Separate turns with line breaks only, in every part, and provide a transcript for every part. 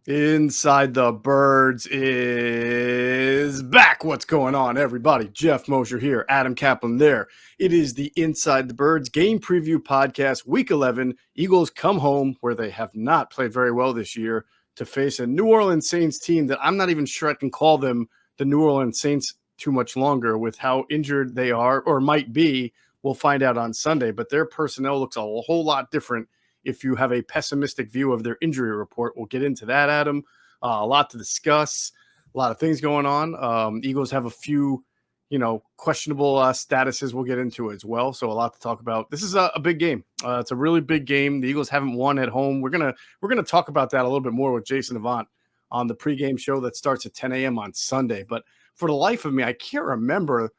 Inside the Birds is back. What's going on, everybody? Geoff Mosher here, Adam Caplan there. It is the Inside the Birds game preview podcast, Week 11. Eagles come home where they have not played very well this year to face a New Orleans Saints team that I'm not even sure I can call them the New Orleans Saints too much longer with how injured they are or might be. We'll find out on Sunday, but their personnel looks a whole lot different if you have a pessimistic view of their injury report. We'll get into that, Adam. A lot to discuss, a lot of things going on. Eagles have a few, questionable statuses we'll get into as well. So a lot to talk about. This is a big game. It's a really big game. The Eagles haven't won at home. We're gonna talk about that a little bit more with Jason Avant on the pregame show that starts at 10 a.m. on Sunday. But for the life of me, I can't remember.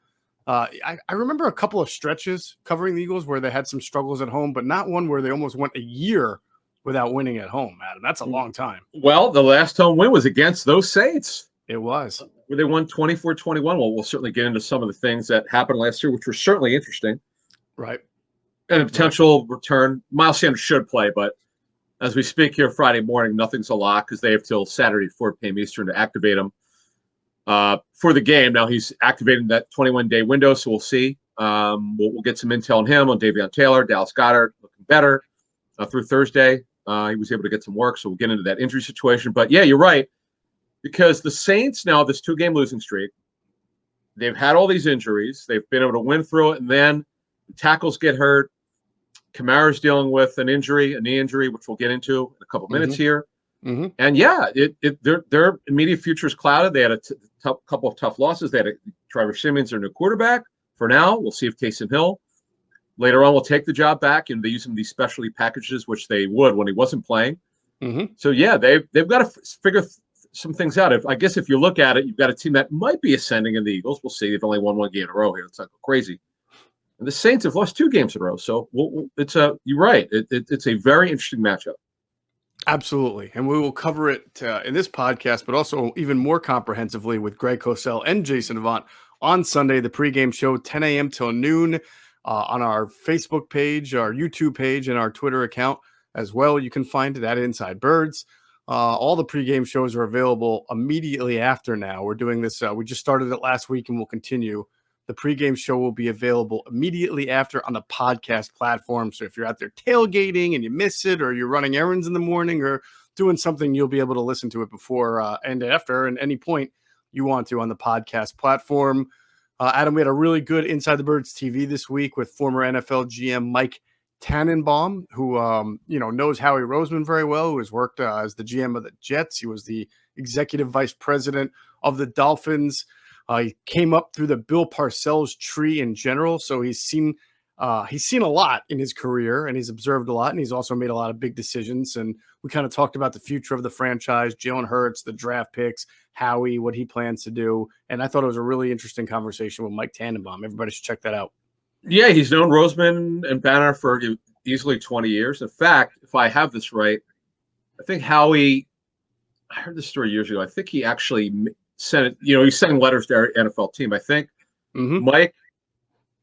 I remember a couple of stretches covering the Eagles where they had some struggles at home, but not one where they almost went a year without winning at home, Adam. That's a long time.
Well, the last home win was against those Saints.
It was.
Where they won 24-21. Well, we'll certainly get into some of the things that happened last year, which were certainly interesting.
Right.
And a potential return. Miles Sanders should play, but as we speak here Friday morning, nothing's a lock because they have till Saturday at 4 p.m. Eastern to activate him. For the game. Now he's activating that 21-day window, so we'll see. We'll get some intel on him, on Davion Taylor, Dallas Goedert, looking better through Thursday. He was able to get some work, so we'll get into that injury situation. But, yeah, you're right, because the Saints now, this two-game losing streak, they've had all these injuries. They've been able to win through it, and then the tackles get hurt. Kamara's dealing with an injury, a knee injury, which we'll get into in a couple minutes here. Mm-hmm. And, yeah, their immediate future is clouded. They had a couple of tough losses. They had Trevor Simmons, their new quarterback. For now, we'll see if Taysom Hill later on will take the job back, and they use some of these specialty packages, which they would when he wasn't playing. Mm-hmm. So, yeah, they've got to figure some things out. I guess if you look at it, you've got a team that might be ascending in the Eagles. We'll see. They've only won one game in a row here. It's not crazy. And the Saints have lost 2 games in a row. So you're right. It's a very interesting matchup.
Absolutely. And we will cover it in this podcast, but also even more comprehensively with Greg Cosell and Jason Avant on Sunday, the pregame show, 10 a.m. till noon on our Facebook page, our YouTube page, and our Twitter account as well. You can find it at Inside Birds. All the pregame shows are available immediately after now. We're doing this. We just started it last week and we'll continue. The pregame show will be available immediately after on the podcast platform. So if you're out there tailgating and you miss it, or you're running errands in the morning or doing something, you'll be able to listen to it before and after, and any point you want to on the podcast platform. Adam, we had a really good Inside the Birds TV this week with former NFL GM Mike Tannenbaum, who knows Howie Roseman very well, who has worked as the GM of the Jets. He was the executive vice president of the Dolphins. He came up through the Bill Parcells tree in general, so he's seen a lot in his career, and he's observed a lot, and he's also made a lot of big decisions. And we kind of talked about the future of the franchise, Jalen Hurts, the draft picks, Howie, what he plans to do. And I thought it was a really interesting conversation with Mike Tannenbaum. Everybody should check that out. Yeah,
he's known Roseman and Banner for easily 20 years. In fact, if I have this right, I think Howie, I heard this story years ago. I think he actually sent, he's sending letters to our NFL team. I think Mike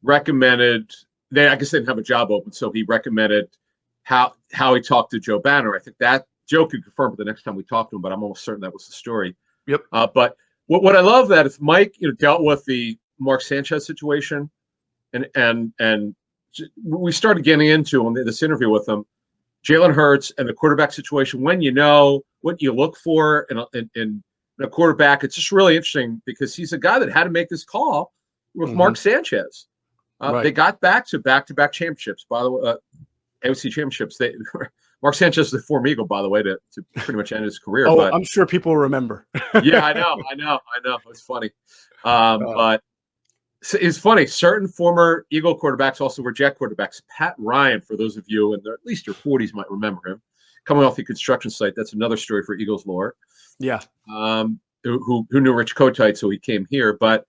recommended, I guess they didn't have a job open, so he recommended how he talked to Joe Banner. I think that Joe could confirm it the next time we talked to him, but I'm almost certain that was the story.
Yep.
But what I love that is Mike, dealt with the Mark Sanchez situation, and we started getting into on this interview with him, Jalen Hurts and the quarterback situation. When you know what you look for in a quarterback, it's just really interesting because he's a guy that had to make this call with Mark Sanchez. Right. They got back to back-to-back championships, by the way, AFC championships. Mark Sanchez is the former Eagle, by the way, to pretty much end his career.
Oh, but I'm sure people remember.
Yeah, I know. It's funny. But it's funny. Certain former Eagle quarterbacks also were Jet quarterbacks. Pat Ryan, for those of you in at least your 40s might remember him, coming off the construction site. That's another story for Eagles lore.
Yeah.
Who knew Rich Kotite, so he came here. But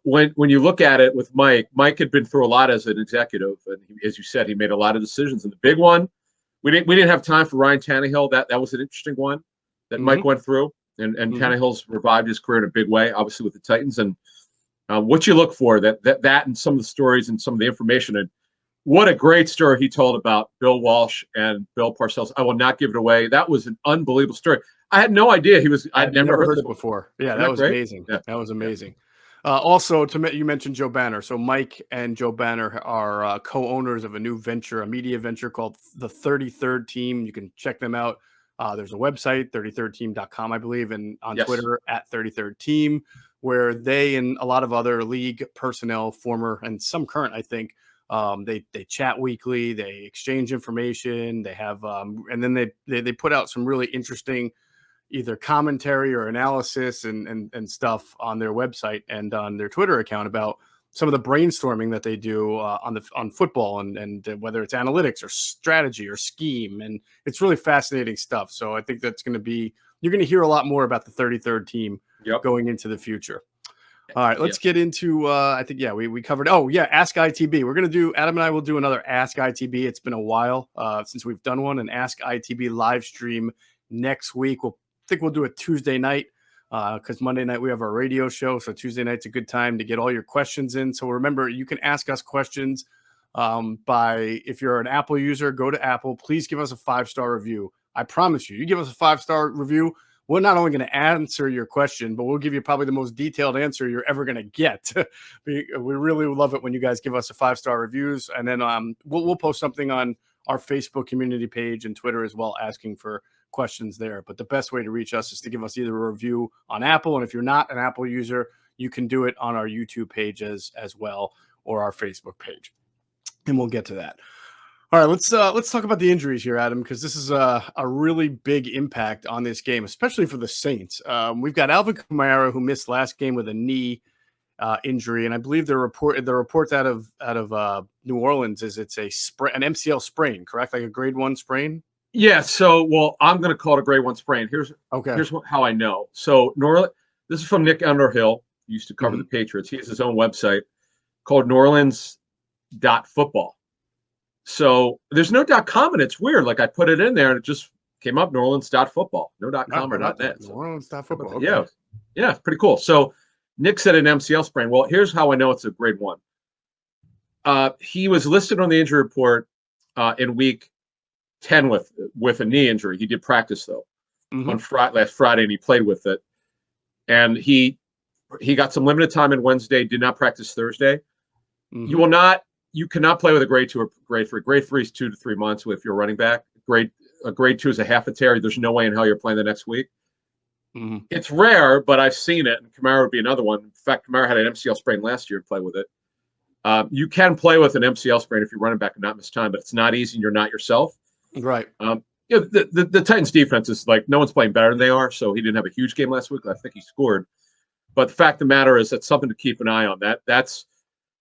when you look at it with Mike had been through a lot as an executive, and as you said, he made a lot of decisions. And the big one, we didn't have time for Ryan Tannehill. That was an interesting one that Mike went through, and Tannehill's revived his career in a big way, obviously with the Titans. And what you look for that and some of the stories and some of the information, and what a great story he told about Bill Walsh and Bill Parcells. I will not give it away. That was an unbelievable story. I had no idea he was. I'd
I've
never heard
heard
this
it
one.
before. Yeah,
Isn't
that
that
was
great?
amazing.
Yeah.
That was
Yeah.
amazing. Also, you mentioned Joe Banner. So Mike and Joe Banner are co-owners of a new venture, a media venture called the 33rd Team. You can check them out. There's a website, 33rdteam.com, I believe, and on
Yes.
Twitter at 33rd Team, where they and a lot of other league personnel, former and some current, I think, they chat weekly. They exchange information. They have, and then they put out some really interesting either commentary or analysis and stuff on their website and on their Twitter account about some of the brainstorming that they do on football and whether it's analytics or strategy or scheme, and it's really fascinating stuff. So I think that's going to be you're going to hear a lot more about the 33rd team
Yep.
going into the future. All right, let's
Yes.
get into I think we covered. Oh yeah, Ask ITB. We're gonna do Adam and I will do another Ask ITB. It's been a while since we've done one, an Ask ITB live stream next week. We'll do it Tuesday night because Monday night we have our radio show. So Tuesday night's a good time to get all your questions in. So remember, you can ask us questions by if you're an Apple user, go to Apple. Please give us a 5-star review. I promise you give us a 5-star review. We're not only going to answer your question, but we'll give you probably the most detailed answer you're ever going to get. we really love it when you guys give us a 5-star reviews, and then we'll post something on our Facebook community page and Twitter as well, asking for questions there. But the best way to reach us is to give us either a review on Apple, and if you're not an Apple user, you can do it on our YouTube page as well, or our Facebook page, and we'll get to that. All right, let's talk about the injuries here, Adam, because this is a really big impact on this game, especially for the Saints. We've got Alvin Kamara, who missed last game with a knee injury, and I believe the reports out of New Orleans is it's an MCL sprain, correct? Like a grade 1 sprain.
Yeah. So, well, I'm going to call it a grade 1 sprain. Here's how I know. So, this is from Nick Underhill. He used to cover the Patriots. He has his own website called NewOrleans.football. So there's no .com, and it's weird. Like I put it in there, and it just came up NewOrleans.football, no .com or .net.
New Orleans.football. Okay.
Yeah, it's pretty cool. So Nick said an MCL sprain. Well, here's how I know it's a grade 1. He was listed on the injury report in week 10 with a knee injury. He did practice though on last Friday, and he played with it. And he got some limited time on Wednesday. Did not practice Thursday. You cannot play with a grade 2 or grade 3. Grade 3 is 2 to 3 months if you're running back. Grade 2 is a half a tear. There's no way in hell you're playing the next week. It's rare, but I've seen it, and Kamara would be another one. In fact, Kamara had an MCL sprain last year to play with it. You can play with an MCL sprain if you're running back and not miss time, but it's not easy, and you're not yourself.
Right.
The Titans defense is like no one's playing better than they are, so he didn't have a huge game last week. I think he scored. But the fact of the matter is that's something to keep an eye on.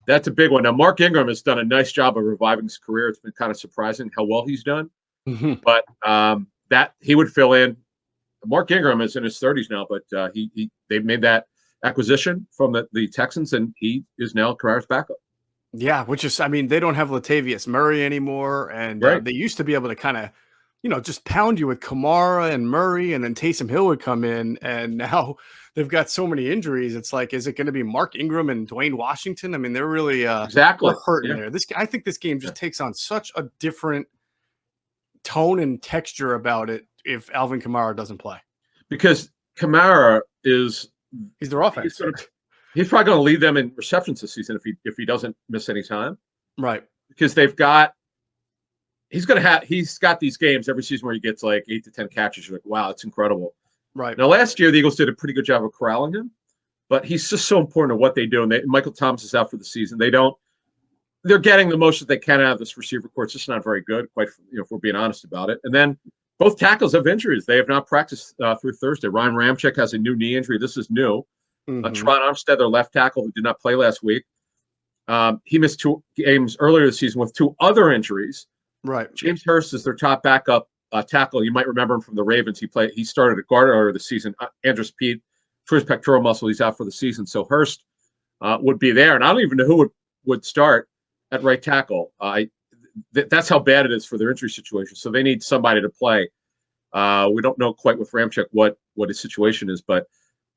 That's a big one. Now, Mark Ingram has done a nice job of reviving his career. It's been kind of surprising how well he's done. But that he would fill in. Mark Ingram is in his 30s now, but they've made that acquisition from the Texans, and he is now Kamara's backup.
Yeah, which is, I mean, they don't have Latavius Murray anymore, and they used to be able to kind of, just pound you with Kamara and Murray, and then Taysom Hill would come in, and now they've got so many injuries. It's like, is it going to be Mark Ingram and Dwayne Washington? I mean, they're really
exactly
hurting there. I think this game just takes on such a different tone and texture about it if Alvin Kamara doesn't play.
Because Kamara he's
their offense.
He's probably going to lead them in receptions this season if he doesn't miss any time.
Right.
Because he's got these games every season where he gets like 8 to 10 catches. You're like, wow, it's incredible.
Right.
Now, last year, the Eagles did a pretty good job of corralling him, but he's just so important to what they do. And Michael Thomas is out for the season. They're getting the most that they can out of this receiver corps. It's just not very good, if we're being honest about it. And then both tackles have injuries. They have not practiced through Thursday. Ryan Ramczyk has a new knee injury. This is new. Tron Armstead, their left tackle, who did not play last week. He missed 2 games earlier this season with 2 other injuries.
Right.
James Hurst is their top backup tackle. You might remember him from the Ravens. He started at guard earlier this season. Andrus Peat, for his pectoral muscle, he's out for the season. So Hurst would be there. And I don't even know who would start at right tackle. That's how bad it is for their injury situation. So they need somebody to play. We don't know quite with Ramczyk what his situation is, but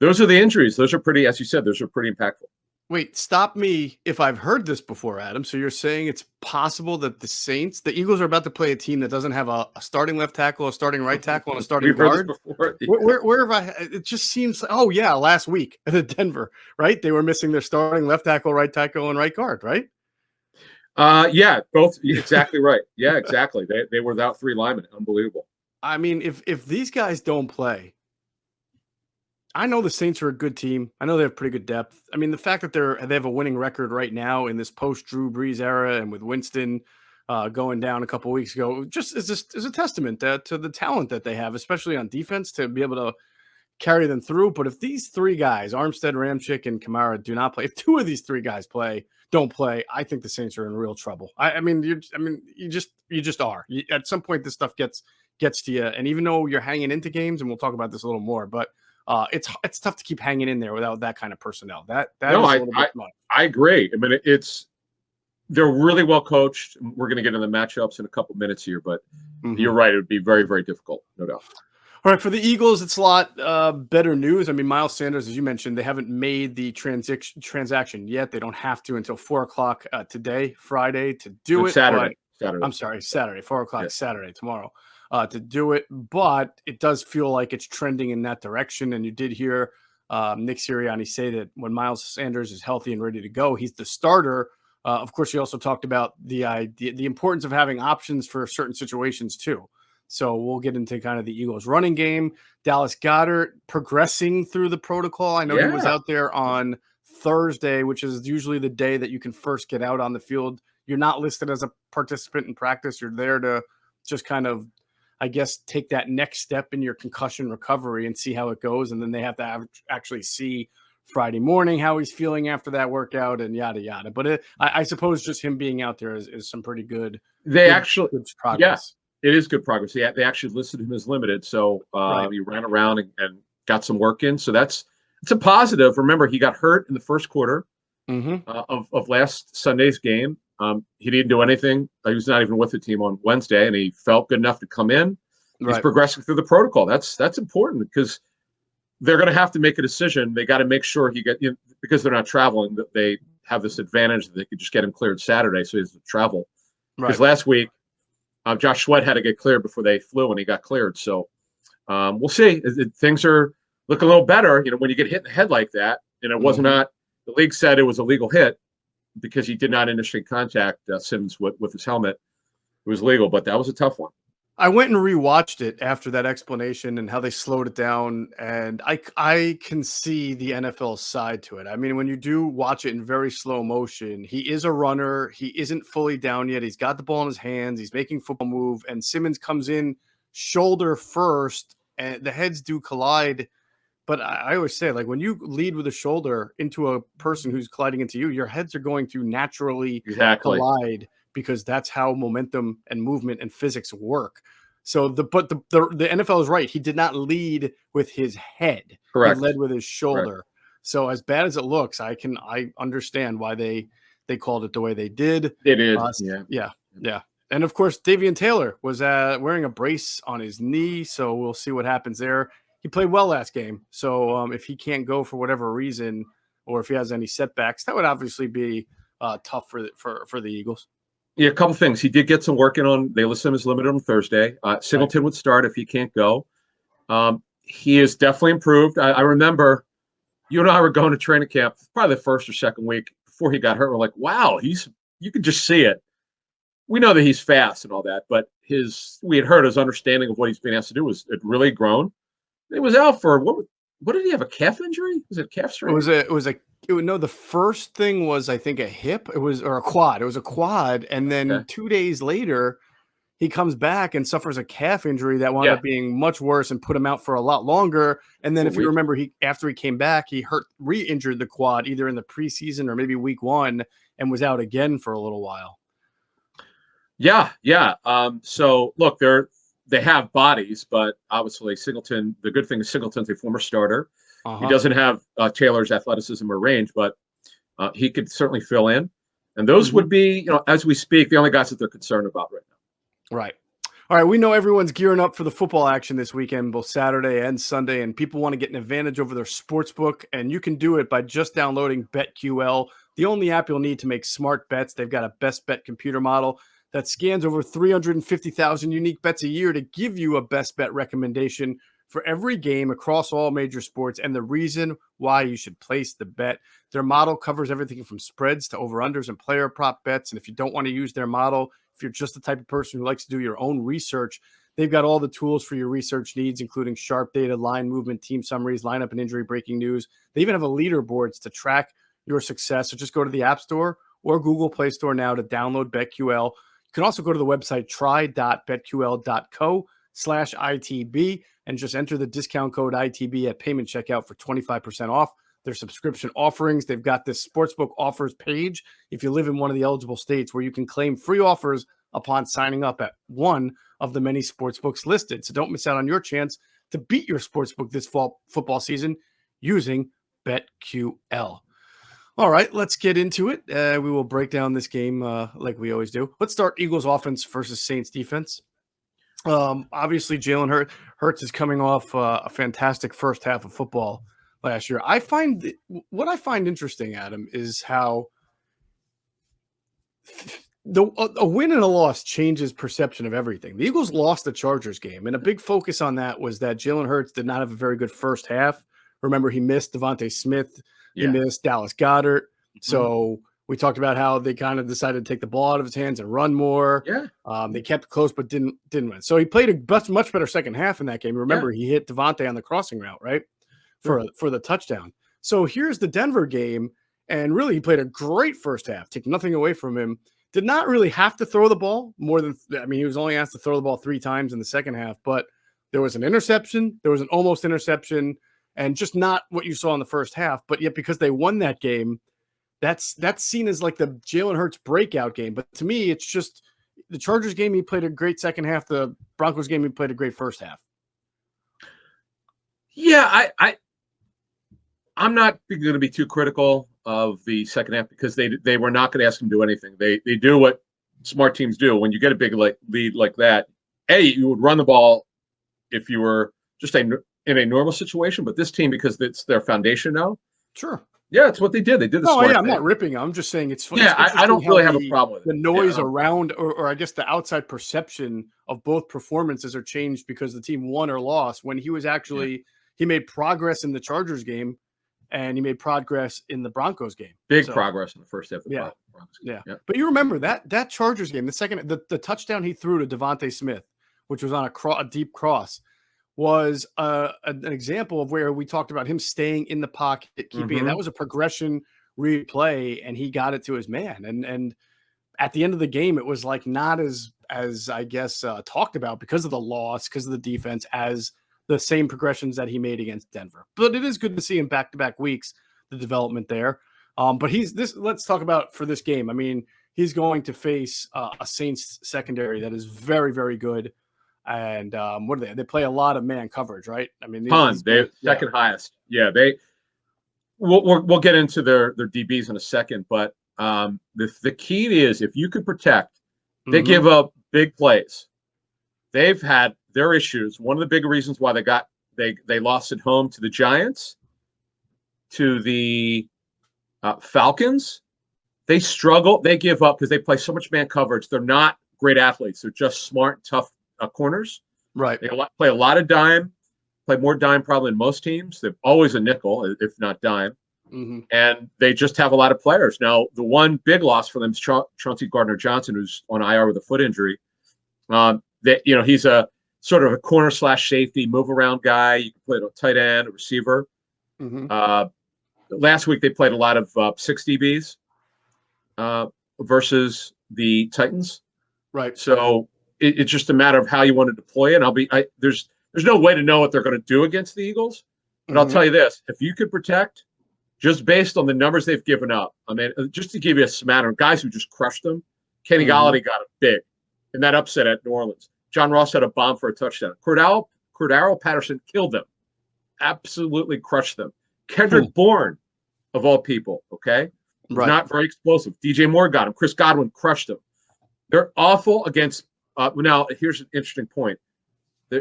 those are the injuries. Those are pretty, as you said, those are pretty impactful.
Wait, stop me if I've heard this before, Adam. So you're saying it's possible that the Eagles are about to play a team that doesn't have a starting left tackle, a starting right tackle, and a starting
We've heard this
guard?
before. Yeah.
Where have I? It just seems. Oh yeah, last week at Denver, right? They were missing their starting left tackle, right tackle, and right guard, right?
Yeah, both exactly right. Yeah, exactly. They were without 3 linemen. Unbelievable.
I mean, if these guys don't play, I know the Saints are a good team. I know they have pretty good depth. I mean, the fact that they have a winning record right now in this post Drew Brees era, and with Winston going down a couple weeks ago, just is a testament to the talent that they have, especially on defense, to be able to carry them through. But if these 3 guys, Armstead, Ramchick, and Kamara, do not play, if 2 of these 3 guys don't play, I think the Saints are in real trouble. I mean, you just are. At some point, this stuff gets to you, and even though you're hanging into games, and we'll talk about this a little more, but it's tough to keep hanging in there without that kind of personnel. That
No,
is a little bit much.
I agree. I mean, they're really well coached. We're going to get into the matchups in a couple minutes here, but you're right. It would be very, very difficult, no doubt.
All right, for the Eagles, it's a lot better news. I mean, Miles Sanders, as you mentioned, they haven't made the transaction yet. They don't have to until 4:00 today, Friday, to do it.
Saturday.
I'm sorry, Saturday, 4:00
Yeah.
Saturday, tomorrow, to do it. But it does feel like it's trending in that direction. And you did hear Nick Sirianni say that when Miles Sanders is healthy and ready to go, he's the starter. Of course, he also talked about the importance of having options for certain situations too. So we'll get into kind of the Eagles running game. Dallas Goedert progressing through the protocol. I know he was out there on Thursday, which is usually the day that you can first get out on the field. You're not listed as a participant in practice. You're there to just kind of, I guess, take that next step in your concussion recovery and see how it goes. And then they have to actually see Friday morning how he's feeling after that workout and yada, yada. But I suppose just him being out there is some pretty good progress.
It is good progress. They actually listed him as limited, so he ran around and got some work in. So it's a positive. Remember, he got hurt in the first quarter of last Sunday's game. He didn't do anything. He was not even with the team on Wednesday, and he felt good enough to come in. He's progressing through the protocol. That's important because they're going to have to make a decision. They got to make sure because they're not traveling, that they have this advantage that they could just get him cleared Saturday, so he has to travel. Because last week, Josh Sweat had to get cleared before they flew, and he got cleared. So we'll see. Things are looking a little better. When you get hit in the head like that, and it was not, the league said it was a legal hit because he did not initiate contact Simmons with his helmet. It was legal, but that was a tough one.
I went and rewatched it after that explanation and how they slowed it down, and I can see the NFL side to it. I mean, when you do watch it in very slow motion, he is a runner. He isn't fully down yet. He's got the ball in his hands. He's making football move, and Simmons comes in shoulder first, and the heads do collide. But I always say, like, when you lead with a shoulder into a person who's colliding into you, your heads are going to naturally collide, because that's how momentum and movement and physics work. So the NFL is right. He did not lead with his head.
Correct.
He led with his shoulder.
Correct.
So as bad as it looks, I understand why they called it the way they did.
They did.
Yeah. And of course, Davian Taylor was wearing a brace on his knee, so we'll see what happens there. He played well last game. So if he can't go for whatever reason, or if he has any setbacks, that would obviously be tough for the Eagles.
Yeah, a couple things. He did get some working on. They listed him as limited on Thursday. Singleton would start if he can't go. He is definitely improved. I remember you and I were going to training camp, probably the first or second week before he got hurt. We're like, wow, you could just see it. We know that he's fast and all that, but we had heard his understanding of what he's being asked to do had really grown. He was out for what did he have? A calf injury? Was it calf strain?
The first thing was, I think, a hip. Or a quad. It was a quad, and then 2 days later, he comes back and suffers a calf injury that wound up being much worse and put him out for a lot longer. And then, if you remember, after he came back, he re-injured the quad either in the preseason or maybe week 1, and was out again for a little while.
Yeah. So look, they have bodies, but obviously Singleton. The good thing is Singleton's a former starter. He doesn't have Taylor's athleticism or range, but he could certainly fill in. And those would be, as we speak, the only guys that they're concerned about right now.
Right. All right, we know everyone's gearing up for the football action this weekend, both Saturday and Sunday, and people want to get an advantage over their sports book, and you can do it by just downloading BetQL, the only app you'll need to make smart bets. They've got a best bet computer model that scans over 350,000 unique bets a year to give you a best bet recommendation for every game across all major sports and the reason why you should place the bet. Their model covers everything from spreads to over-unders and player prop bets, and if you don't want to use their model, if you're just the type of person who likes to do your own research, they've got all the tools for your research needs, including sharp data, line movement, team summaries, lineup and injury breaking news. They even have a leaderboards to track your success. So just go to the App Store or Google Play Store now to download BetQL. You can also go to the website try.betql.co/ITB and just enter the discount code ITB at payment checkout for 25% off their subscription offerings. They've got this sportsbook offers page if you live in one of the eligible states where you can claim free offers upon signing up at one of the many sportsbooks listed. So don't miss out on your chance to beat your sportsbook this fall football season using BetQL. All right, let's get into it. We will break down this game like we always do. Let's start Eagles offense versus Saints defense. Obviously, Jalen Hurts is coming off a fantastic first half of football last year. What I find interesting, Adam, is how a win and a loss changes perception of everything. The Eagles lost the Chargers game, and a big focus on that was that Jalen Hurts did not have a very good first half. Remember, he missed Devontae Smith. He missed Dallas Goedert. So we talked about how they kind of decided to take the ball out of his hands and run more.
Yeah.
They kept it close but didn't win. So he played a much better second half in that game. Remember, he hit Devontae on the crossing route, right? For the touchdown. So here's the Denver game, and really he played a great first half. Take nothing away from him. Did not really have to throw the ball he was only asked to throw the ball 3 times in the second half, but there was an interception, there was an almost interception, and just not what you saw in the first half. But yet, because they won that game, that's seen as like the Jalen Hurts breakout game. But to me, it's just the Chargers game, he played a great second half. The Broncos game, he played a great first half.
Yeah, I'm not going to be too critical of the second half because they were not going to ask him to do anything. They do what smart teams do. When you get a big lead like that, you would run the ball if you were just in a normal situation. But this team, because it's their foundation now.
Sure.
Yeah, it's what they did. They did the smart thing.
I'm not ripping. I'm just saying it's
yeah. I don't really have a problem with it.
The noise around, or I guess the outside perception of both performances are changed because the team won or lost. When he was actually he made progress in the Chargers game, and he made progress in the Broncos game.
Big progress in the first half of the Broncos game.
Yeah. But you remember that Chargers game, the touchdown he threw to Devontae Smith, which was on a deep cross, was an example of where we talked about him staying in the pocket, keeping it. That was a progression replay, and he got it to his man. And at the end of the game, it was like not as I guess talked about because of the loss, because of the defense, as the same progressions that he made against Denver. But it is good to see in back-to-back weeks the development there. But let's talk about for this game. I mean, he's going to face a Saints secondary that is very, very good. And what are they? They play a lot of man coverage, right? I mean,
they're second highest. Yeah, we'll get into their DBs in a second, but the key is if you could protect, they give up big plays. They've had their issues. One of the big reasons why they lost at home to the Giants, to the Falcons, they struggle. They give up because they play so much man coverage. They're not great athletes. They're just smart, tough corners.
Right.
They play a lot of dime. Play more dime probably than most teams. They're always a nickel, if not dime. And they just have a lot of players. Now, the one big loss for them is Chauncey Gardner-Johnson, who's on IR with a foot injury. He's a sort of a corner / safety, move around guy. You can play it on tight end, a receiver. Last week they played a lot of 6 DBs versus the Titans.
Right.
So it's just a matter of how you want to deploy it. There's no way to know what they're going to do against the Eagles, but I'll tell you this: if you could protect, just based on the numbers they've given up, I mean, just to give you a smattering, guys who just crushed them. Kenny Galladay got it big in that upset at New Orleans. John Ross had a bomb for a touchdown. Cordero Patterson killed them, absolutely crushed them. Kendrick Bourne, of all people, not very explosive. DJ Moore got him. Chris Godwin crushed him. They're awful against Now, here's an interesting point.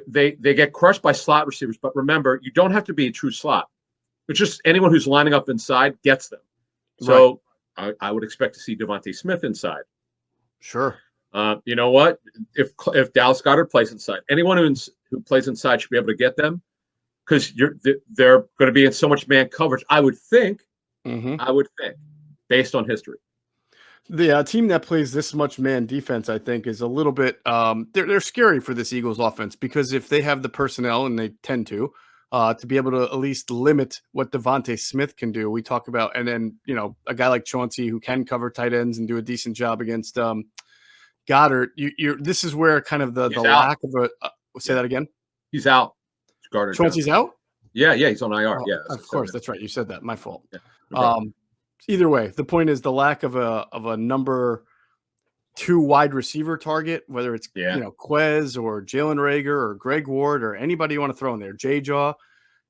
They get crushed by slot receivers, but remember, you don't have to be a true slot. It's just anyone who's lining up inside gets them. So I would expect to see Devontae Smith inside.
Sure.
You know what? If Dallas Goedert plays inside, anyone who plays inside should be able to get them because they're going to be in so much man coverage. I would think, based on history.
The team that plays this much man defense, I think, is a little bit they're scary for this Eagles offense because if they have the personnel, and they tend to be able to at least limit what Devontae Smith can do. We talk about, and then a guy like Chauncey who can cover tight ends and do a decent job against Goddard. This is where kind of the lack of a say that again.
He's out. Goddard.
Chauncey's out.
Yeah, he's on IR. Yeah,
of course, that's right. You said that. My fault.
Yeah, no
either way, the point is the lack of a number 2 wide receiver target, whether it's Quez or Jalen Reagor or Greg Ward or anybody you want to throw in there. J-Jaw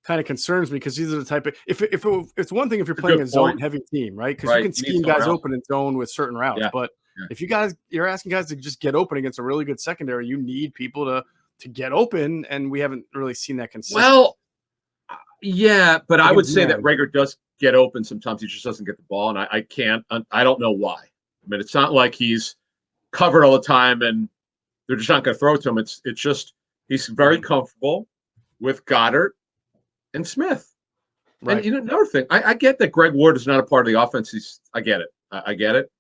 kind of concerns me because these are the type of if it's one thing if you're playing a zone heavy team, right? Because you can scheme guys open in zone with certain routes, but if you're asking guys to just get open against a really good secondary, you need people to get open, and we haven't really seen that consistently.
Well, yeah, but I would say that Reagor does get open sometimes. He just doesn't get the ball, and I don't know why. I mean, it's not like he's covered all the time and they're just not going to throw it to him. It's just he's very comfortable with Goddard and Smith. Right. And another thing, I get that Greg Ward is not a part of the offense. I get it. I get it.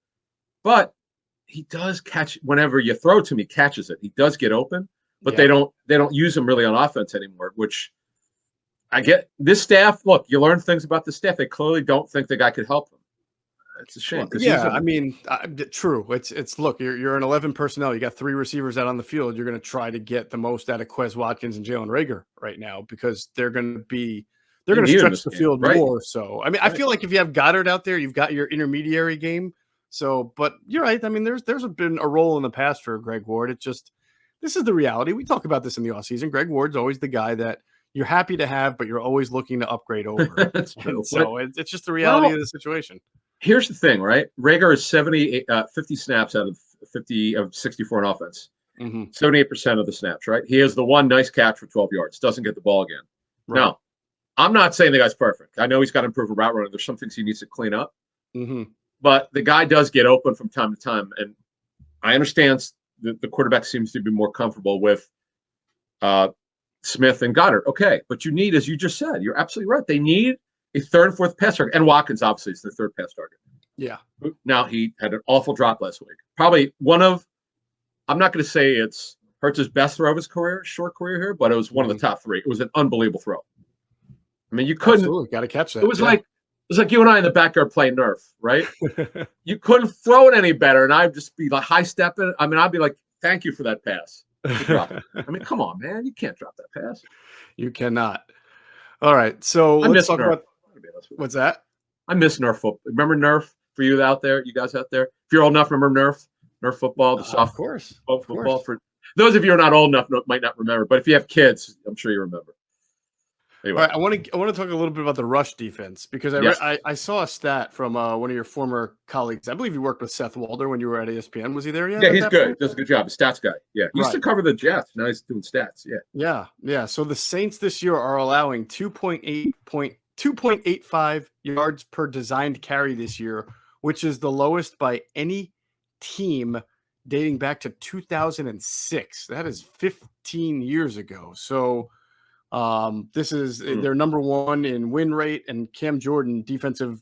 But he does catch whenever you throw it to him, he catches it. He does get open, but they don't use him really on offense anymore, which I get. This staff, look, you learn things about the staff. They clearly don't think the guy could help them. It's a shame.
True. It's look, you're an 11 personnel. You got 3 receivers out on the field. You're going to try to get the most out of Quez Watkins and Jalen Reagor right now because they're going to stretch the field more. So, I mean, I feel like if you have Goddard out there, you've got your intermediary game. So, but you're right. I mean, there's been a role in the past for Greg Ward. This is the reality. We talk about this in the offseason. Greg Ward's always the guy that you're happy to have, but you're always looking to upgrade over.
That's true.
So it's just the reality of the situation.
Here's the thing, right? Reagor is 50 snaps out of 50 of 64 in offense. 78% of the snaps, right? He has the one nice catch for 12 yards. Doesn't get the ball again. Right. Now, I'm not saying the guy's perfect. I know he's got to improve a route running. There's some things he needs to clean up. But the guy does get open from time to time. And I understand the quarterback seems to be more comfortable with Smith and Goddard. Okay, but you need, as you just said, you're absolutely right. They need a third and fourth pass target. And Watkins, obviously, is the third pass target.
Yeah.
Now, he had an awful drop last week. Probably one of, I'm not going to say it's Hurts' best throw of his career, short career here, but it was one of the top 3. It was an unbelievable throw. I mean, you couldn't.
Got to catch that.
It was like you and I in the backyard playing Nerf, right? You couldn't throw it any better. And I'd just be like high stepping. I mean, I'd be like, thank you for that pass. I mean, come on, man. You can't drop that pass.
You cannot. All right. So let's talk about. What's that?
I miss Nerf football. Remember Nerf for you out there, you guys out there? If you're old enough, remember Nerf football, the soft football. For those of you who are not old enough, might not remember, but if you have kids, I'm sure you remember. Anyway.
All right, I want to talk a little bit about the rush defense because I saw a stat from one of your former colleagues. I believe you worked with Seth Walder when you were at ESPN. Was he there yet?
Yeah, he's good. Does a good job. A stats guy. Yeah, he used to cover the Jets. Now he's doing stats.
Yeah. So the Saints this year are allowing 2.85 yards per designed carry this year, which is the lowest by any team dating back to 2006. That is 15 years ago. So this is they're number 1 in win rate, and Cam Jordan, defensive,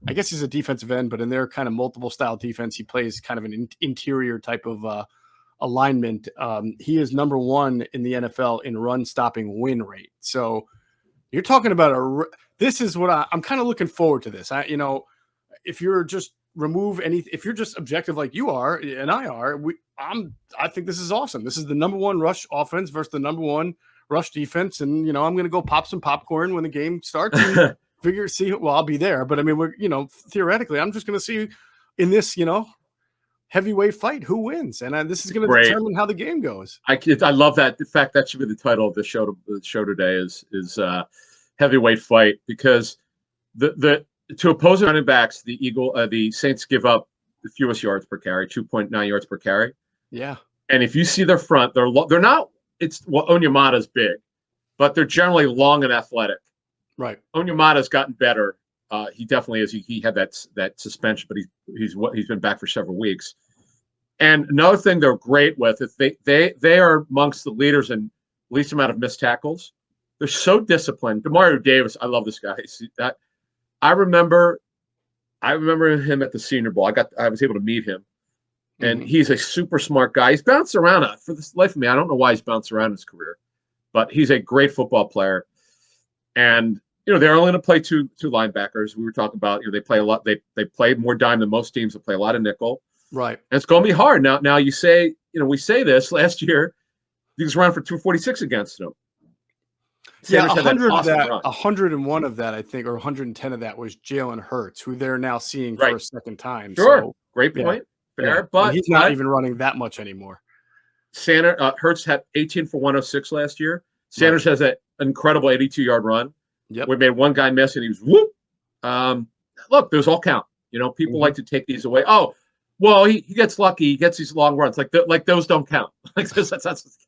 I guess he's a defensive end, but in their kind of multiple style defense, he plays kind of an interior type of alignment. He is number 1 in the NFL in run stopping win rate. So you're talking about this is what I'm kind of looking forward to this. If you're just if you're just objective like you are and I are, I think this is awesome. This is the number 1 rush offense versus the number 1 rush defense. And, I'm going to go pop some popcorn when the game starts and I'll be there. But I mean, theoretically, I'm just going to see in this, heavyweight fight who wins. And this is going to determine how the game goes.
I love that. In fact, that should be the title of the show today is heavyweight fight, because to opposing running backs, the Saints give up the fewest yards per carry, 2.9 yards per carry.
Yeah.
And if you see their front, they're not. Onyemata's big, but they're generally long and athletic.
Right.
Onyemata's gotten better. He definitely is. He had that suspension, but he's been back for several weeks. And another thing they're great with is they are amongst the leaders in least amount of missed tackles. They're so disciplined. Demario Davis, I love this guy. I remember him at the Senior Bowl. I was able to meet him, and he's a super smart guy. He's bounced around for the life of me. I don't know why he's bounced around in his career, but he's a great football player. And they're only going to play two linebackers. We were talking about they play a lot. They play more dime than most teams. They play a lot of nickel.
Right.
And it's going to be hard. Now you say we say this last year. He was running for 246 against them.
Sanders 100 of that, 101 of that, I think, or 110 of that was Jalen Hurts, who they're now seeing for a second time.
Sure,
so,
great point. Fair,
but he's not even running that much anymore.
Hurts had 18 for 106 last year. Sanders has an incredible 82-yard run.
Yep.
We made one guy miss, and he was whoop. Look, those all count. People like to take these away. Oh, well, he gets lucky. He gets these long runs. Like those don't count. Like that's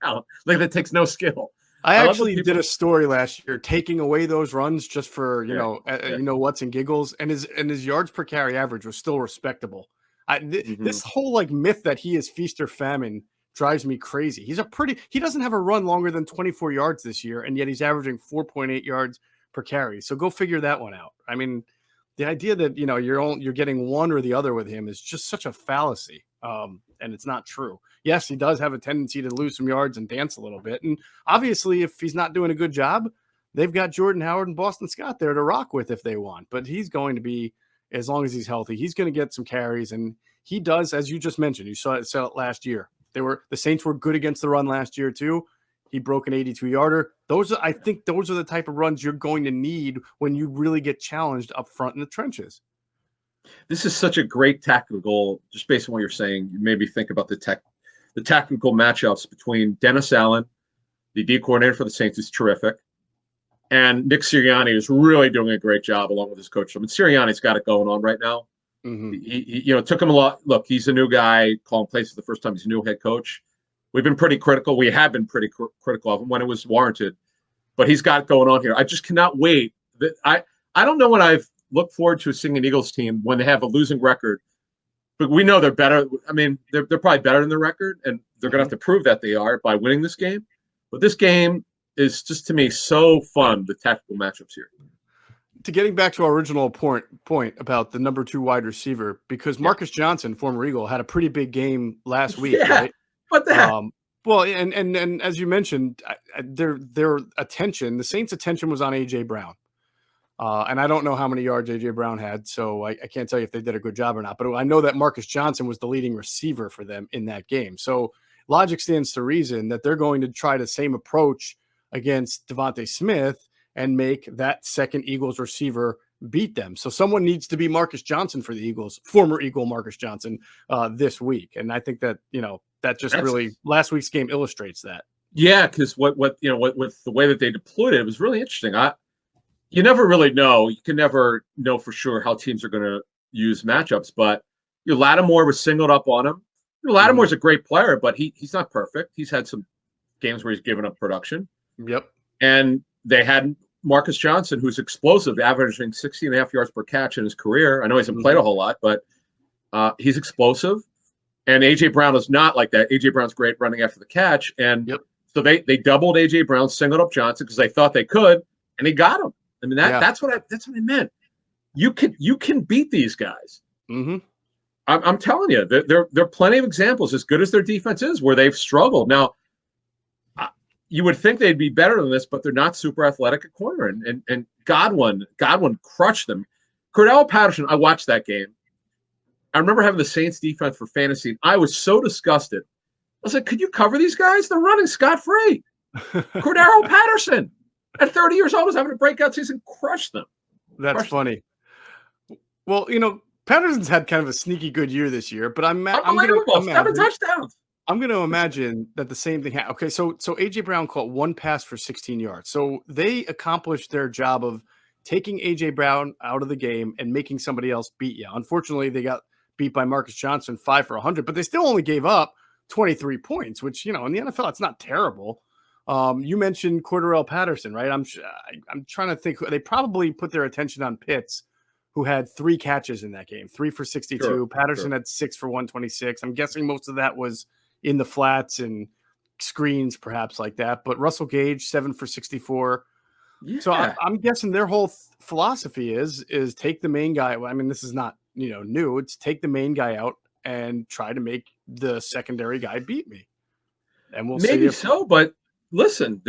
count. Like that takes no skill.
I actually did a story last year taking away those runs just for what's and giggles, and his yards per carry average was still respectable. This whole myth that he is feast or famine drives me crazy. He doesn't have a run longer than 24 yards this year, and yet he's averaging 4.8 yards per carry. So go figure that one out. I mean, the idea that you're getting one or the other with him is just such a fallacy, and it's not true. Yes, he does have a tendency to lose some yards and dance a little bit, and obviously, if he's not doing a good job, they've got Jordan Howard and Boston Scott there to rock with if they want. But he's going to be, as long as he's healthy, he's going to get some carries, and he does, as you just mentioned. You saw it last year. The Saints were good against the run last year too. He broke an 82-yarder. I think those are the type of runs you're going to need when you really get challenged up front in the trenches.
This is such a great tactical goal. Just based on what you're saying, you made me think about the tactical matchups between Dennis Allen, the D coordinator for the Saints, is terrific, and Nick Sirianni is really doing a great job along with his coach. I mean, Sirianni's got it going on right now. He took him a lot. Look, he's a new guy calling plays for the first time. He's a new head coach. We've been pretty critical. We have been pretty critical of him when it was warranted, but he's got it going on here. I just cannot wait. I don't know when I've looked forward to seeing an Eagles team when they have a losing record, but we know they're better. I mean, they're probably better than the record, and they're going to have to prove that they are by winning this game. But this game is just, to me, so fun, the tactical matchups here.
To getting back to our original point about the number 2 wide receiver, because Marcus Johnson, former Eagle, had a pretty big game last week, right?
What the heck?
Well, and as you mentioned, their attention, the Saints' attention was on A.J. Brown. And I don't know how many yards A.J. Brown had, so I can't tell you if they did a good job or not. But I know that Marcus Johnson was the leading receiver for them in that game. So logic stands to reason that they're going to try the same approach against Devontae Smith and make that second Eagles receiver beat them. So someone needs to be Marcus Johnson for the Eagles, former Eagle Marcus Johnson, this week. And I think that, that just really last week's game illustrates that.
Yeah, because what with the way that they deployed it was really interesting. You never really know. You can never know for sure how teams are going to use matchups. But Lattimore was singled up on him. Lattimore's a great player, but he's not perfect. He's had some games where he's given up production.
Yep.
And they had Marcus Johnson, who's explosive, averaging 60.5 yards per catch in his career. I know he hasn't played a whole lot, but he's explosive. And A.J. Brown is not like that. A.J. Brown's great running after the catch. And so they doubled A.J. Brown, singled up Johnson because they thought they could, and he got him. I mean, that's what I meant. You can beat these guys. I'm telling you, there are plenty of examples, as good as their defense is, where they've struggled. Now, you would think they'd be better than this, but they're not super athletic at corner. And Godwin crushed them. Cordell Patterson, I watched that game. I remember having the Saints defense for fantasy. I was so disgusted. I was like, could you cover these guys? They're running scot-free. Cordell Patterson, at 30 years old, was having a breakout season, crushed them.
That's funny. Well, Patterson's had kind of a sneaky good year this year, but I'm
7 touchdowns.
I'm going to imagine that the same thing happened. Okay, so A.J. Brown caught one pass for 16 yards. So they accomplished their job of taking A.J. Brown out of the game and making somebody else beat you. Unfortunately, they got beat by Marcus Johnson 5 for 100, but they still only gave up 23 points, which, in the NFL, it's not terrible. You mentioned Cordarrelle Patterson, right? I'm trying to think. They probably put their attention on Pitts, who had 3 catches in that game, 3 for 62.
Sure,
Patterson had 6 for 126. I'm guessing most of that was in the flats and screens, perhaps like that. But Russell Gage, 7 for 64.
Yeah.
So I'm guessing their whole philosophy is take the main guy. I mean, this is not new. It's take the main guy out and try to make the secondary guy beat me. And we'll
maybe
see.
So, but listen,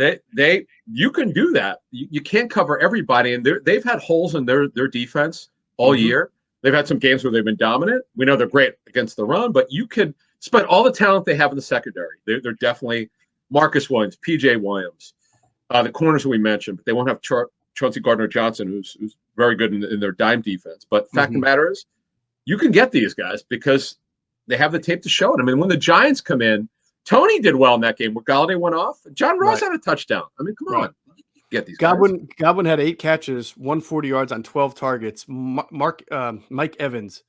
you can do that. You can't cover everybody, and they've had holes in their defense all year. They've had some games where they've been dominant. We know they're great against the run, but you could spend all the talent they have in the secondary. They're definitely Marcus Williams, PJ Williams, the corners that we mentioned, but they won't have Chauncey Gardner-Johnson, who's very good in their dime defense. But fact of the matter is, you can get these guys because they have the tape to show it. I mean, when the Giants come in, Tony did well in that game where Galladay went off. John Ross had a touchdown. I mean, come on. You get these guys.
Godwin had 8 catches, 140 yards on 12 targets. Mike Evans,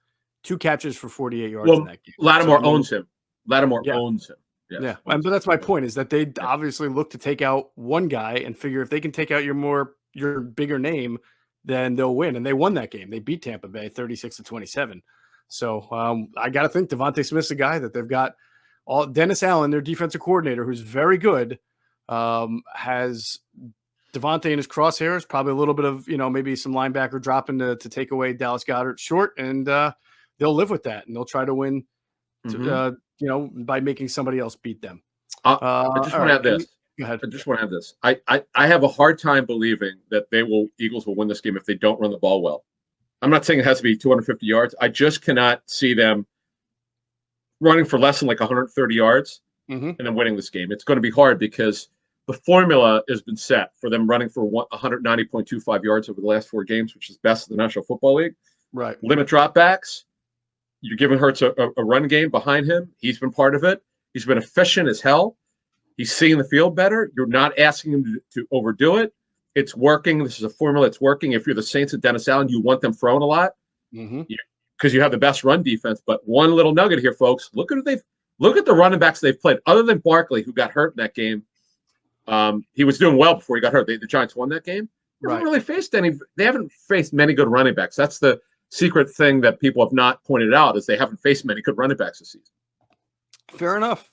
2 catches for 48 yards in that game.
Lattimore owns him. Lattimore owns him.
Yes, but that's my point, is that they obviously look to take out one guy and figure if they can take out your bigger name, then they'll win. And they won that game. They beat Tampa Bay 36-27. So I got to think Devontae Smith's a guy that they've got. Dennis Allen, their defensive coordinator, who's very good, has Devontae in his crosshairs, probably a little bit of, maybe some linebacker dropping to take away Dallas Goedert short, and they'll live with that, and they'll try to win, by making somebody else beat them.
I just want to add this.
Go ahead.
I just want to add this. I have a hard time believing that Eagles will win this game if they don't run the ball well. I'm not saying it has to be 250 yards. I just cannot see them running for less than like 130 yards and then winning this game. It's going to be hard because the formula has been set for them running for 190.25 yards over the last 4 games, which is best in the National Football League.
Right.
Limit dropbacks. You're giving Hurts a run game behind him. He's been part of it. He's been efficient as hell. He's seeing the field better. You're not asking him to overdo it. It's working. This is a formula that's working. If you're the Saints and Dennis Allen, you want them throwing a lot. Because you have the best run defense. But one little nugget here, folks. Look at the running backs they've played. Other than Barkley, who got hurt in that game, he was doing well before he got hurt. The Giants won that game. They haven't faced many good running backs. That's the secret thing that people have not pointed out, is they haven't faced many good running backs this season.
Fair enough.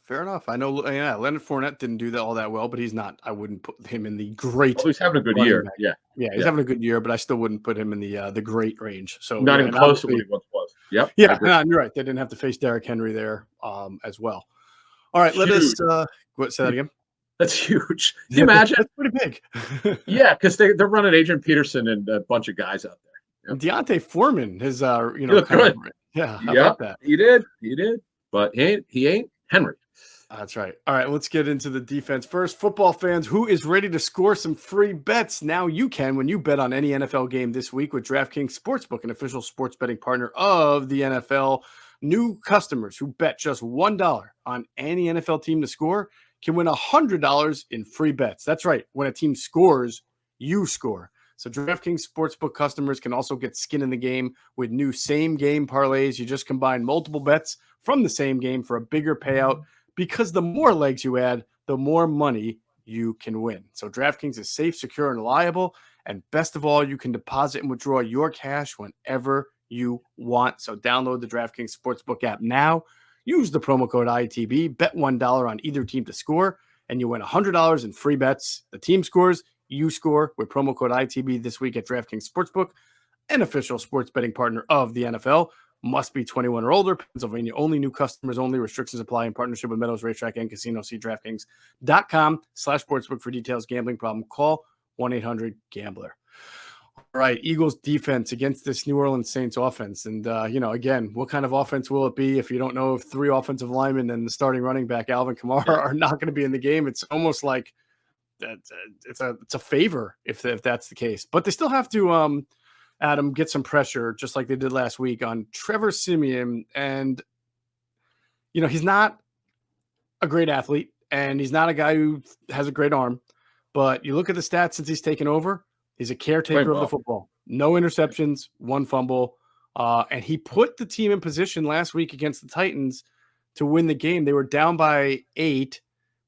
I know. Leonard Fournette didn't do that all that well, but he's not. I wouldn't put him in the great.
Well, he's having a good year.
Back. He's having a good year, but I still wouldn't put him in the great range. So
not even close to what he once was. Yep.
Yeah, you're right. They didn't have to face Derrick Henry there as well. All right, let us say that again.
That's huge. Can you imagine?
That's pretty big.
Yeah, because they're running Adrian Peterson and a bunch of guys out there.
Yep. Deontay Foreman has
he looked good.
How about that?
He did, but he ain't Henry.
That's right. All right, let's get into the defense first. Football fans, who is ready to score some free bets? Now you can when you bet on any NFL game this week with DraftKings Sportsbook, an official sports betting partner of the NFL. New customers who bet just $1 on any NFL team to score can win $100 in free bets. That's right. When a team scores, you score. So DraftKings Sportsbook customers can also get skin in the game with new same-game parlays. You just combine multiple bets from the same game for a bigger payout, because the more legs you add, the more money you can win. So DraftKings is safe, secure, and reliable. And best of all, you can deposit and withdraw your cash whenever you want. So download the DraftKings Sportsbook app now. Use the promo code ITB. Bet $1 on either team to score, and you win $100 in free bets. The team scores, you score with promo code ITB this week at DraftKings Sportsbook, an official sports betting partner of the NFL. Must be 21 or older. Pennsylvania only. New customers only. Restrictions apply in partnership with Meadows Racetrack and Casino. See DraftKings.com/sportsbook for details. Gambling problem? Call 1-800-GAMBLER. All right, Eagles defense against this New Orleans Saints offense. And, again, what kind of offense will it be if you don't know if 3 offensive linemen and the starting running back, Alvin Kamara, are not going to be in the game? It's almost like it's a favor if that's the case. But they still have to Adam, get some pressure, just like they did last week, on Trevor Siemian. And, he's not a great athlete, and he's not a guy who has a great arm. But you look at the stats since he's taken over, he's a caretaker of the football. No interceptions, 1 fumble. And he put the team in position last week against the Titans to win the game. They were down by 8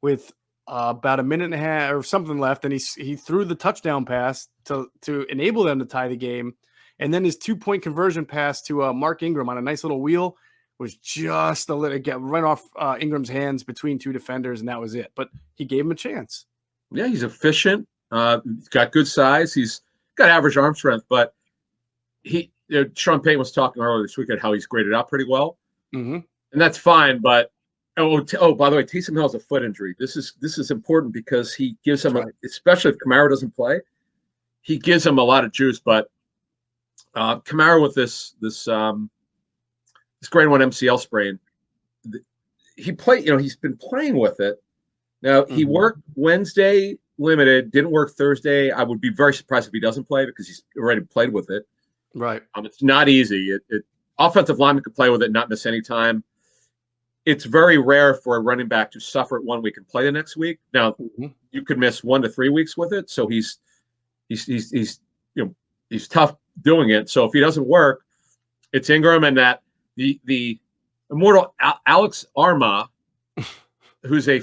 with about a minute and a half or something left, and he threw the touchdown pass to enable them to tie the game. And then his 2-point conversion pass to Mark Ingram on a nice little wheel was just a little get right off Ingram's hands between two defenders, and that was it. But he gave him a chance.
Yeah, he's efficient. He's got good size. He's got average arm strength, but Sean Payton was talking earlier this week at how he's graded out pretty well, and that's fine. But by the way, Taysom Hill has a foot injury. This is important because he gives him, especially if Kamara doesn't play, he gives him a lot of juice. But Kamara with this grade 1 MCL sprain, he's been playing with it. Now he worked Wednesday limited, didn't work Thursday. I would be very surprised if he doesn't play because he's already played with it.
Right.
It's not easy. Offensive lineman could play with it, not miss any time. It's very rare for a running back to suffer it 1 week and play the next week. Now you could miss 1 to 3 weeks with it, so he's tough doing it. So if he doesn't work, it's Ingram and that the immortal Alex Arma, who's I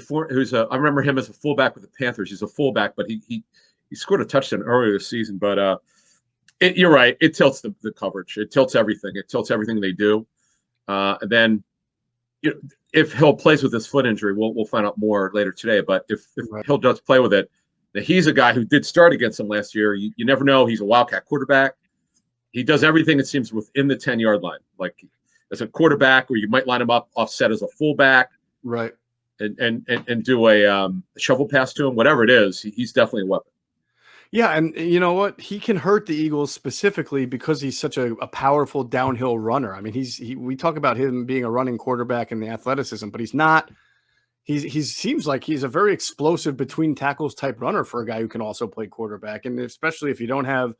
remember him as a fullback with the Panthers. He's a fullback, but he scored a touchdown earlier this season. But you're right. It tilts the coverage. It tilts everything. It tilts everything they do. And then if Hill plays with this foot injury, we'll find out more later today. But if Hill does play with it, he's a guy who did start against him last year. You never know. He's a Wildcat quarterback. He does everything, it seems, within the 10-yard line. Like as a quarterback, where you might line him up offset as a fullback.
Right.
And do a shovel pass to him, whatever it is, he's definitely a weapon.
Yeah, and you know what? He can hurt the Eagles specifically because he's such a powerful downhill runner. I mean, we talk about him being a running quarterback and the athleticism, but he's not. He seems like he's a very explosive between tackles type runner for a guy who can also play quarterback, and especially if you don't have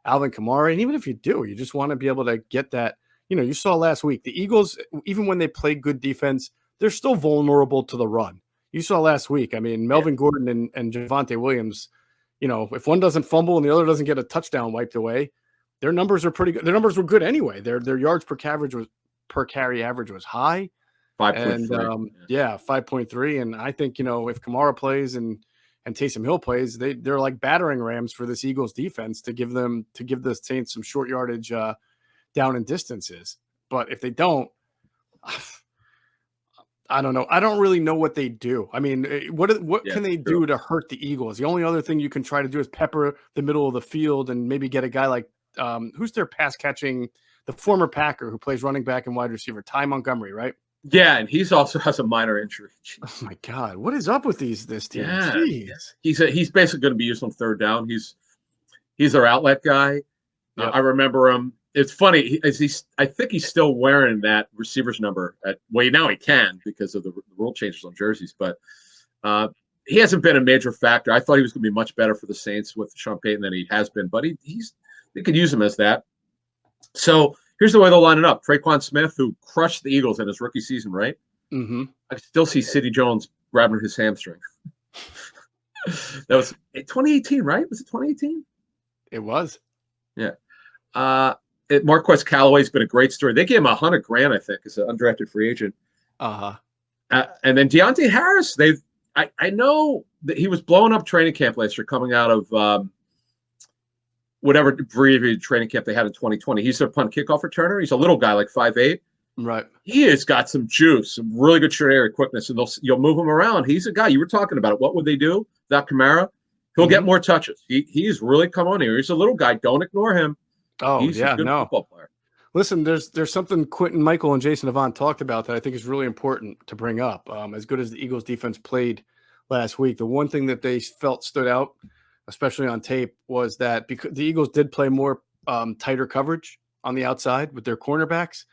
Alvin Kamara, and even if you do, you just want to be able to get that. You saw last week the Eagles, even when they play good defense, they're still vulnerable to the run. You saw last week. I mean, Melvin Gordon and Javonte Williams, if one doesn't fumble and the other doesn't get a touchdown wiped away, their numbers are pretty good. Their numbers were good anyway. Their yards per carry average was high.
5.3.
5.3. And I think, if Kamara plays and Taysom Hill plays, they're like battering rams for this Eagles defense to give the Saints some short yardage down in distances. But if they don't, I don't know. I don't really know what they do. I mean, what can they do to hurt the Eagles? The only other thing you can try to do is pepper the middle of the field and maybe get a guy like who's their pass catching, the former Packer who plays running back and wide receiver, Ty Montgomery, right?
Yeah, and he's also has a minor injury.
Oh my God, what is up with this team?
Yeah.
Jeez.
He's basically going to be used on third down. He's their outlet guy.
Yep.
I remember him. It's funny. I think he's still wearing that receiver's number. Now he can because of the rule changes on jerseys. But he hasn't been a major factor. I thought he was going to be much better for the Saints with Sean Payton than he has been. But they could use him as that. So here's the way they'll line it up. Traquan Smith, who crushed the Eagles in his rookie season, right?
Mm-hmm.
I still see Sidney Jones grabbing his hamstring. That was 2018, right? Was it 2018?
It was.
Yeah. Marquez Callaway's been a great story. They gave him $100,000, I think, as an undrafted free agent.
And
then Deontay Harris, I know that he was blowing up training camp last year, coming out of whatever abbreviated training camp they had in 2020. He's their punt kickoff returner. He's a little guy, like 5'8".
Right.
He has got some juice, some really good short area quickness, and you'll move him around. He's a guy. You were talking about it. What would they do without Kamara? He'll get more touches. He's really come on here. He's a little guy. Don't ignore him.
Oh,
he's a good football player.
Listen, there's something Quentin Michael and Jason Avant talked about that I think is really important to bring up. As good as the Eagles defense played last week, the one thing that they felt stood out, especially on tape, was that because the Eagles did play more tighter coverage on the outside with their cornerbacks,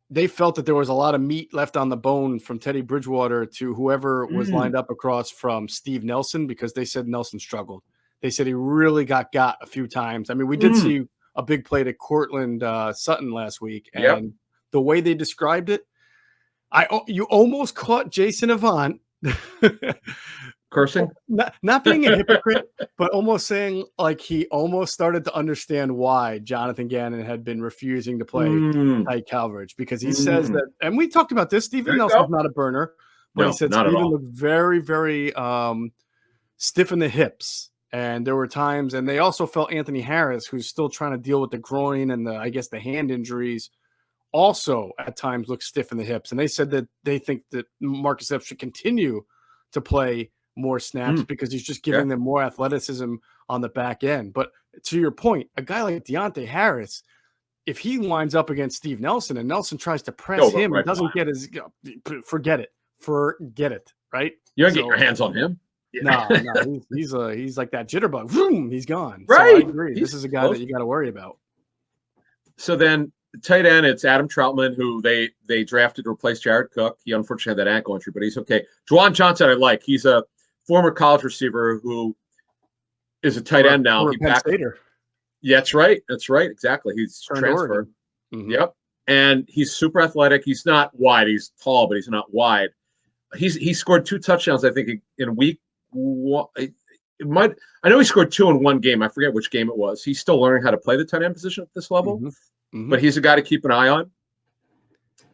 they felt that there was a lot of meat left on the bone from Teddy Bridgewater to whoever was lined up across from Steve Nelson, because they said Nelson struggled. They said he really got a few times. I mean, we did see a big play to Cortland Sutton last week, and the way they described it, you almost caught Jason Avant
Cursing?
Not being a hypocrite, but almost saying like he almost started to understand why Jonathan Gannon had been refusing to play tight coverage, because he says that, and we talked about this, Steven Nelson's not a burner, but he said Steven looked very, very stiff in the hips. And there were times, and they also felt Anthony Harris, who's still trying to deal with the groin and the hand injuries, also at times looked stiff in the hips. And they said that they think that Marcus Epps should continue to play more snaps because he's just giving them more athleticism on the back end. But to your point, a guy like Deontay Harris, if he lines up against Steve Nelson and Nelson tries to press him and doesn't get his, forget it, right?
You don't get your hands on him.
No, he's like that jitterbug. Vroom, he's gone.
Right.
So I agree. This is a guy that you got to worry about.
So then tight end, it's Adam Troutman, who they drafted to replace Jared Cook. He unfortunately had that ankle injury, but he's okay. Juwan Johnson, I like. He's a former college receiver who is a tight end now.
Penn Stater.
Yeah, that's right. That's right. Exactly. He's transferred. Yep. And he's super athletic. He's not wide. He's tall, but he's not wide. He scored 2 touchdowns, I think, in week one. I know he scored 2 in one game. I forget which game it was. He's still learning how to play the tight end position at this level, but he's a guy to keep an eye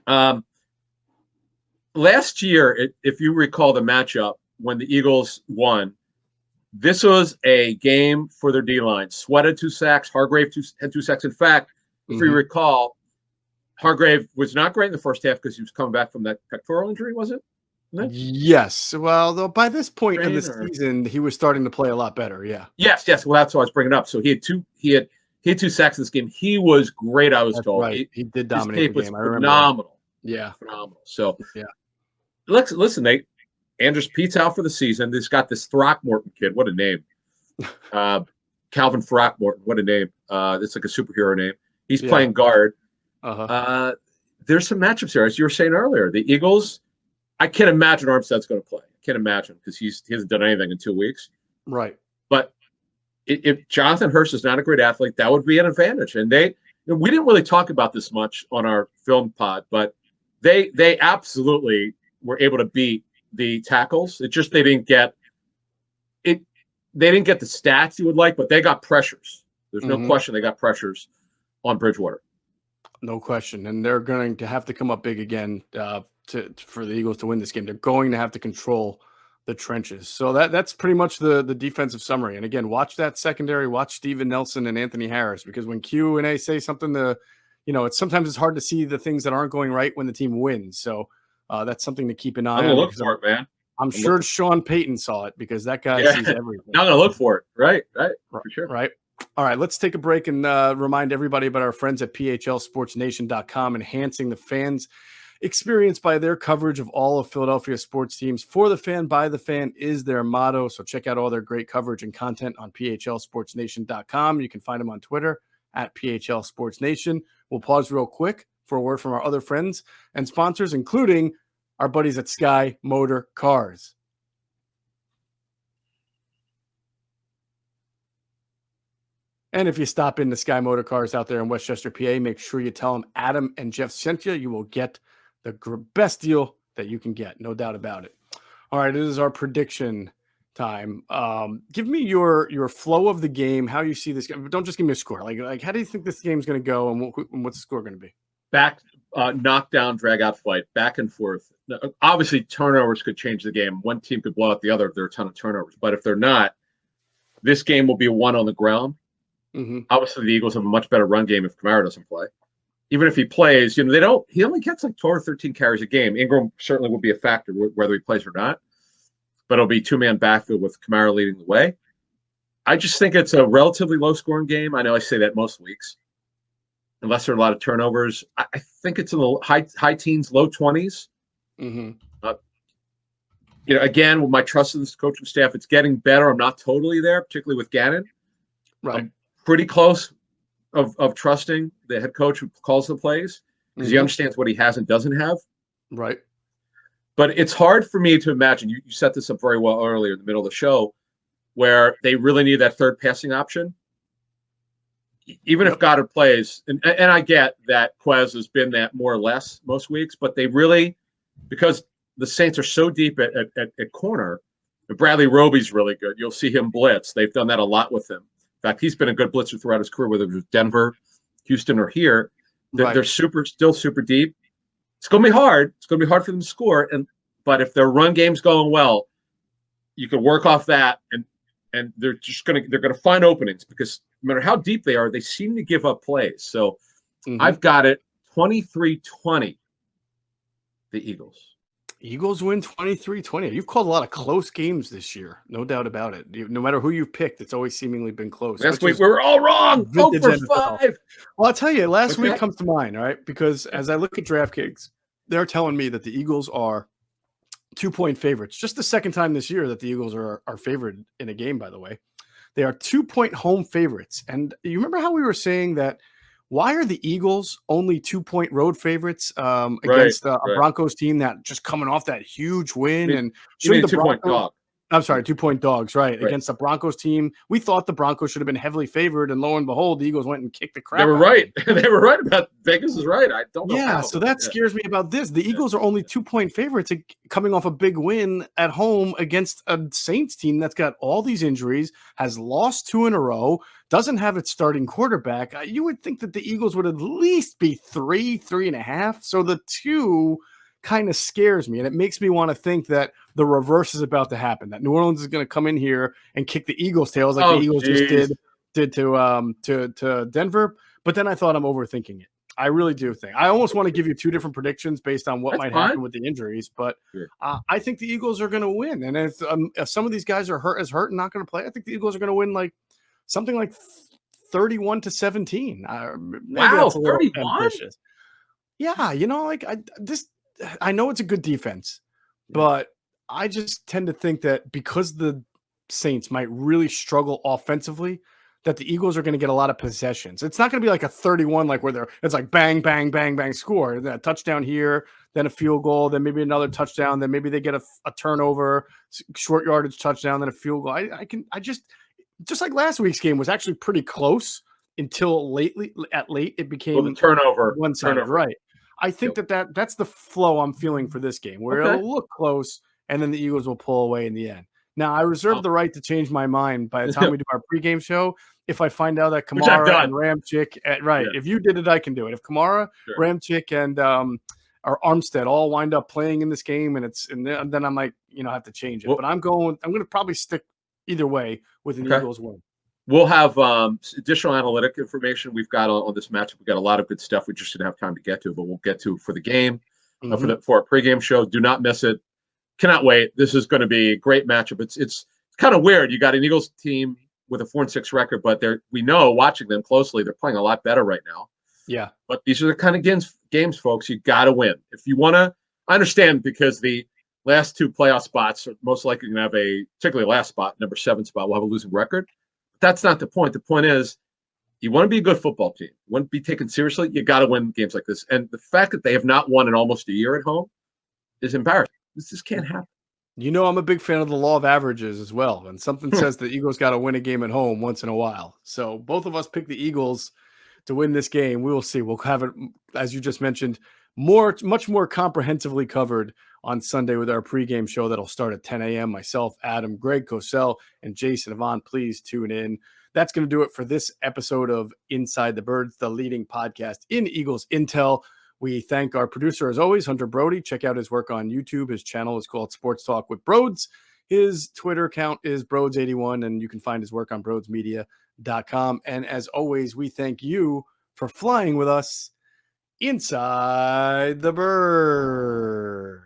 on. Last year, if you recall the matchup when the Eagles won, this was a game for their D-line. Sweat had 2 sacks. Hargrave had 2 sacks. In fact, if you recall, Hargrave was not great in the first half because he was coming back from that pectoral injury, was it?
Yes. Well, though, by this point in the season, he was starting to play a lot better. Yeah.
Yes. Well, that's what I was bringing up. So he had 2 sacks in this game. He was great. I was told.
Right. He did dominate the game. I remember.
Phenomenal.
Yeah.
Phenomenal. So listen, Nate. Andrews Pete's out for the season. He's got this Throckmorton kid. What a name. Calvin Throckmorton. What a name. It's like a superhero name. He's playing guard. There's some matchups here. As you were saying earlier, the Eagles, I can't imagine Armstead's going to play. I can't imagine because he hasn't done anything in 2 weeks.
Right.
But if Jonathan Hurst is not a great athlete, that would be an advantage. And we didn't really talk about this much on our film pod, but they absolutely were able to beat the tackles. It's just they didn't get it. They didn't get the stats you would like, but they got pressures. There's no question they got pressures on Bridgewater.
No question. And they're going to have to come up big again for the Eagles to win this game. They're going to have to control the trenches. So that's pretty much the defensive summary. And again, watch that secondary, watch Steven Nelson and Anthony Harris, because when Q and A say something sometimes it's hard to see the things that aren't going right when the team wins. So that's something to keep an eye on.
I'm going to look for it, man.
I'm sure Sean Payton saw it because that guy sees everything.
I'm going to look for it. Right. For sure.
Right. All right, let's take a break and remind everybody about our friends at PHLSportsNation.com, enhancing the fans' experience by their coverage of all of Philadelphia sports teams. For the fan, by the fan is their motto. So check out all their great coverage and content on PHLSportsNation.com. You can find them on Twitter at PHLSportsNation. We'll pause real quick for a word from our other friends and sponsors, including our buddies at Sky Motor Cars. And if you stop into Sky Motor Cars out there in Westchester, PA, make sure you tell them Adam and Geoff sent you. You will get the best deal that you can get. No doubt about it. All right, it is our prediction time. Give me your flow of the game, how you see this game. Don't just give me a score. Like how do you think this game's going to go, and what's the score going to be?
Back, knockdown, drag-out fight, back and forth. Now, obviously, turnovers could change the game. One team could blow out the other if there are a ton of turnovers. But if they're not, this game will be one on the ground. Obviously, the Eagles have a much better run game if Kamara doesn't play. Even if he plays, he only gets like 12 or 13 carries a game. Ingram certainly will be a factor whether he plays or not. But it'll be 2-man backfield with Kamara leading the way. I just think it's a relatively low-scoring game. I know I say that most weeks, unless there are a lot of turnovers. I think it's in the high teens, low 20s. Again, with my trust in this coaching staff, it's getting better. I'm not totally there, particularly with Gannon.
Right.
I'm pretty close of trusting the head coach who calls the plays because he understands what he has and doesn't have.
Right.
But it's hard for me to imagine. You set this up very well earlier in the middle of the show, where they really need that third passing option. Even if Goddard plays, and I get that Quez has been that more or less most weeks, but they really, because the Saints are so deep at corner, Bradley Roby's really good. You'll see him blitz. They've done that a lot with him. In fact, he's been a good blitzer throughout his career, whether it was Denver, Houston, or here. They're
Right.
still super deep. It's going to be hard. It's going to be hard for them to score. But if their run game's going well, you can work off that, and they're going to find openings because no matter how deep they are, they seem to give up plays. So I've got it 23-20, the Eagles.
Eagles win 23-20. You've called a lot of close games this year, no doubt about it. No matter who you've picked, it's always seemingly been close.
Last week we were all wrong. 0 for 5.
Well, I'll tell you, last week comes to mind, all right? Because as I look at DraftKings, they're telling me that the Eagles are 2-point favorites. Just the second time this year that the Eagles are favored in a game, by the way. They are 2-point home favorites. And you remember how we were saying that why are the Eagles only 2-point road favorites against a Broncos team that just coming off that huge win? And shouldn't the Broncos,
2-point dog.
I'm sorry, 2-point dogs, right, against the Broncos team. We thought the Broncos should have been heavily favored, and lo and behold, the Eagles went and kicked the crap
out of them. They were right. They were right about Vegas is right. I don't know.
Yeah, so that scares me about this. The Eagles are only 2-point favorites coming off a big win at home against a Saints team that's got all these injuries, has lost 2 in a row, doesn't have its starting quarterback. You would think that the Eagles would at least be 3.5. So the 2 kind of scares me, and it makes me want to think that the reverse is about to happen, that New Orleans is going to come in here and kick the Eagles' tails like the Eagles just did to Denver. But then I thought I'm overthinking it. I really do think. I almost want to give you 2 different predictions based on what might happen with the injuries, but I think the Eagles are going to win. And if some of these guys are hurt and not going to play, I think the Eagles are going to win like something like 31-17. Maybe that's a little ambitious. Yeah, I know it's a good defense, but I just tend to think that because the Saints might really struggle offensively, that the Eagles are going to get a lot of possessions. It's not going to be like a 31, like where it's like bang, bang, bang, bang, score. Then a touchdown here, then a field goal, then maybe another touchdown, then maybe they get a turnover, short yardage touchdown, then a field goal. I just like last week's game was actually pretty close until late it became
the turnover.
One-sided, right? I think that's the flow I'm feeling for this game, where it'll look close and then the Eagles will pull away in the end. Now, I reserve the right to change my mind by the time we do our pregame show. If I find out that Kamara and Ramchick, if you did it, I can do it. If Kamara, Ramchick, and or Armstead all wind up playing in this game, and then I might have to change it. But I'm going to probably stick either way with an Eagles win.
We'll have additional analytic information we've got on this matchup. We've got a lot of good stuff we just didn't have time to get to, but we'll get to for the game, for our pregame show. Do not miss it. Cannot wait. This is going to be a great matchup. It's kind of weird. You got an Eagles team with a 4-6 record, but we know watching them closely, they're playing a lot better right now.
Yeah.
But these are the kind of games, folks, you got to win. If you want to, I understand because the last 2 playoff spots are most likely going to have particularly last spot, number 7 spot, will have a losing record. That's not the point. The point is you want to be a good football team. You want to be taken seriously. You got to win games like this. And the fact that they have not won in almost a year at home is embarrassing. This just can't happen.
I'm a big fan of the law of averages as well. And something says the Eagles got to win a game at home once in a while. So both of us pick the Eagles to win this game. We will see. We'll have it, as you just mentioned, much more comprehensively covered on Sunday with our pregame show that'll start at 10 a.m. Myself, Adam, Greg Cosell, and Jason Avant. Please tune in. That's going to do it for this episode of Inside the Birds, the leading podcast in Eagles Intel. We thank our producer, as always, Hunter Brody. Check out his work on YouTube. His channel is called Sports Talk with Broads. His Twitter account is Broads81, and you can find his work on broadsmedia.com. And as always, we thank you for flying with us inside the bird.